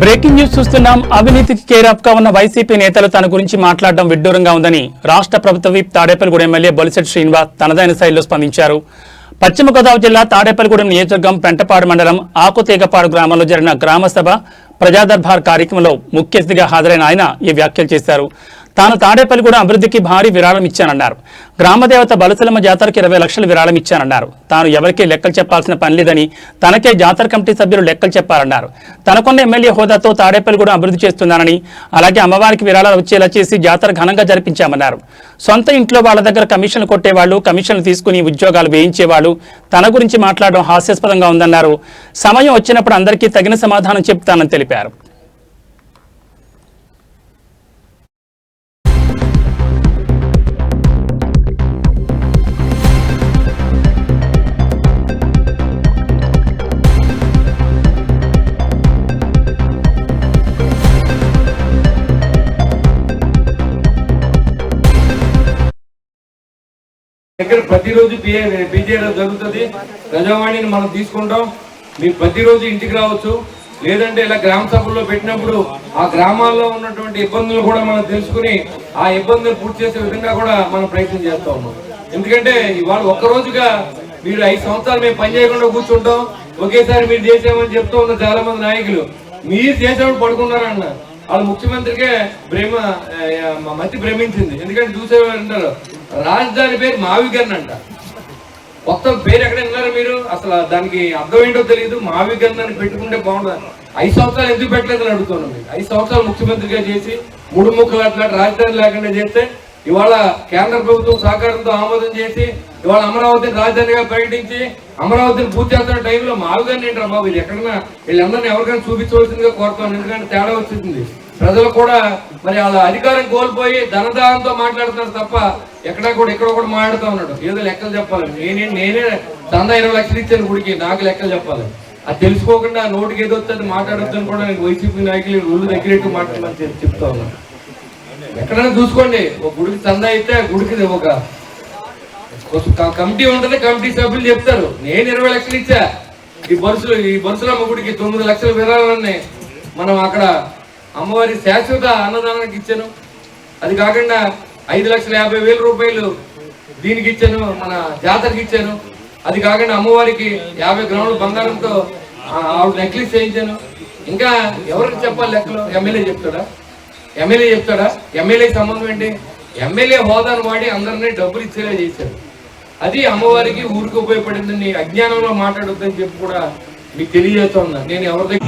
Breaking news చూస్తున్నాం. అవినీతికి care of గా ఉన్న వైసీపీ నేతలు తన గురించి మాట్లాడడం విడ్డూరంగా ఉందని రాష్ట్ర ప్రభుత్వ విప్ తాడేపల్లిగూడెం ఎమ్మెల్యే బొలిశెట్టి శ్రీనివాస్ తనదైన శైలిలో స్పందించారు. పశ్చిమ గోదావరి జిల్లా తాడేపల్లిగూడెం నియోజకవర్గం పెంటపాడు మండలం ఆకుతీగపాడు గ్రామంలో జరిగిన గ్రామసభ ప్రజాదర్బార్ కార్యక్రమంలో ముఖ్య అతిథిగా హాజరైన ఆయన ఈ వ్యాఖ్యలు చేశారు. తాను తాడేపల్లిగూడెం అభివృద్ధికి భారీ విరాళం ఇచ్చానన్నారు. గ్రామదేవత బలసలమ్మ జాతరకి 20 లక్షల విరాళం ఇచ్చానన్నారు. తాను ఎవరికీ లెక్కలు చెప్పాల్సిన పని లేదని తనకే జాతర కమిటీ సభ్యులు లెక్కలు చెప్పారన్నారు. తనకున్న ఎమ్మెల్యే హోదాతో తాడేపల్లిగూడెం అభివృద్ధి చేస్తున్నానని, అలాగే అమ్మవారికి విరాళాలు వచ్చేలా చేసి జాతర ఘనంగా జరిపించామన్నారు. సొంత ఇంట్లో వాళ్ళ దగ్గర కమిషన్లు కొట్టేవాళ్లు, కమిషన్లు తీసుకుని ఉద్యోగాలు వేయించేవాళ్లు తన గురించి మాట్లాడడం హాస్యాస్పదంగా ఉందన్నారు. సమయం వచ్చినప్పుడు అందరికీ తగిన సమాధానం చెప్తానని తెలిపారు. దగ్గర ప్రతిరోజు పీజేయడం జరుగుతుంది. ప్రజావాణిని మనం తీసుకుంటాం. మీకు ప్రతిరోజు ఇంటికి రావచ్చు. లేదంటే ఇలా గ్రామ సభల్లో పెట్టినప్పుడు ఆ గ్రామాల్లో ఉన్నటువంటి ఇబ్బందులు కూడా మనం తెలుసుకుని ఆ ఇబ్బందులు పూర్తి చేసే విధంగా కూడా మనం ప్రయత్నం చేస్తూ ఉన్నాం. ఎందుకంటే ఇవాళ ఒక్కరోజుగా మీరు 5 సంవత్సరాలు మేము పని చేయకుండా కూర్చుంటాం, ఒకేసారి మీరు చేసామని చెప్తూ ఉన్న చాలా మంది నాయకులు మీరు చేసేవాడు పడుకున్నారన్న వాళ్ళ ముఖ్యమంత్రికే మతి భ్రమించింది. ఎందుకంటే చూసేవాళ్ళు అంటారు రాజధాని పేరు మావిగన్ అంట. మొత్తం పేరు ఎక్కడ విన్నారా మీరు? అసలు దానికి అర్థం ఏంటో తెలియదు. మావిగన్ అని పెట్టుకుంటే బాగుంటుంది. 5 సంవత్సరాలు ఎందుకు పెట్టలేదని అడుగుతున్నాం. 5 సంవత్సరాలు ముఖ్యమంత్రిగా చేసి 3 ముక్కలు అట్లా రాజధాని లేకుండా చేస్తే ఇవాళ కేంద్ర ప్రభుత్వం సహకారంతో ఆమోదం చేసి ఇవాళ అమరావతిని రాజధానిగా ప్రకటించి అమరావతిని పూర్తి చేస్తున్న టైంలో మావిగన్ ఏంటారా బాబు? ఇది ఎక్కడన్నా వీళ్ళందరినీ ఎవరికైనా చూపించవలసిందిగా కోరుతాను. ఎందుకంటే తేడా వచ్చింది. ప్రజలు కూడా మరి వాళ్ళ అధికారం కోల్పోయి ధనదానంతో మాట్లాడుతున్నారు తప్ప ఎక్కడ కూడా మాట్లాడుతూ ఉన్నాడు. ఏదో లెక్కలు చెప్పాలని నేనే చందా 20 లక్షలు ఇచ్చాను గుడికి, నాకు లెక్కలు చెప్పాలి. అది తెలుసుకోకుండా నోటికి ఏదో వస్తుంది మాట్లాడొద్దని కూడా నేను వైసీపీ నాయకులు ఒళ్ళు దగ్గరేట్టు మాట్లాడమని చెప్తా ఉన్నాను. ఎక్కడైనా చూసుకోండి, ఒక గుడికి చందా అయితే గుడికి ఒక కమిటీ ఉంటుంది. కమిటీ సభ్యులు చెప్తారు నేను 20 లక్షలు ఇచ్చా ఈ బొరుసులమ్మ గుడికి 9 లక్షల విరాళాలని మనం అక్కడ అమ్మవారి శాశ్వత అన్నదానానికి ఇచ్చాను. అది కాకుండా 5,50,000 రూపాయలు దీనికి ఇచ్చాను, మన జాతరకి ఇచ్చాను. అది కాకుండా అమ్మవారికి 50 గ్రాముల బంగారంతో ఆవిడ నెక్లెస్ చేయించాను. ఇంకా ఎవరికి చెప్పాలి లెక్కలు? ఎమ్మెల్యే చెప్తాడా? ఎమ్మెల్యే సంబంధం ఏంటి? ఎమ్మెల్యే హోదాను వాడి అందరినీ డబ్బులు ఇచ్చేలా చేశారు. అది అమ్మవారికి ఊరికి ఉపయోగపడిందని అజ్ఞానంలో మాట్లాడొద్దని చెప్పి కూడా మీకు తెలియజేస్తా ఉన్నా. నేను ఎవరి దగ్గర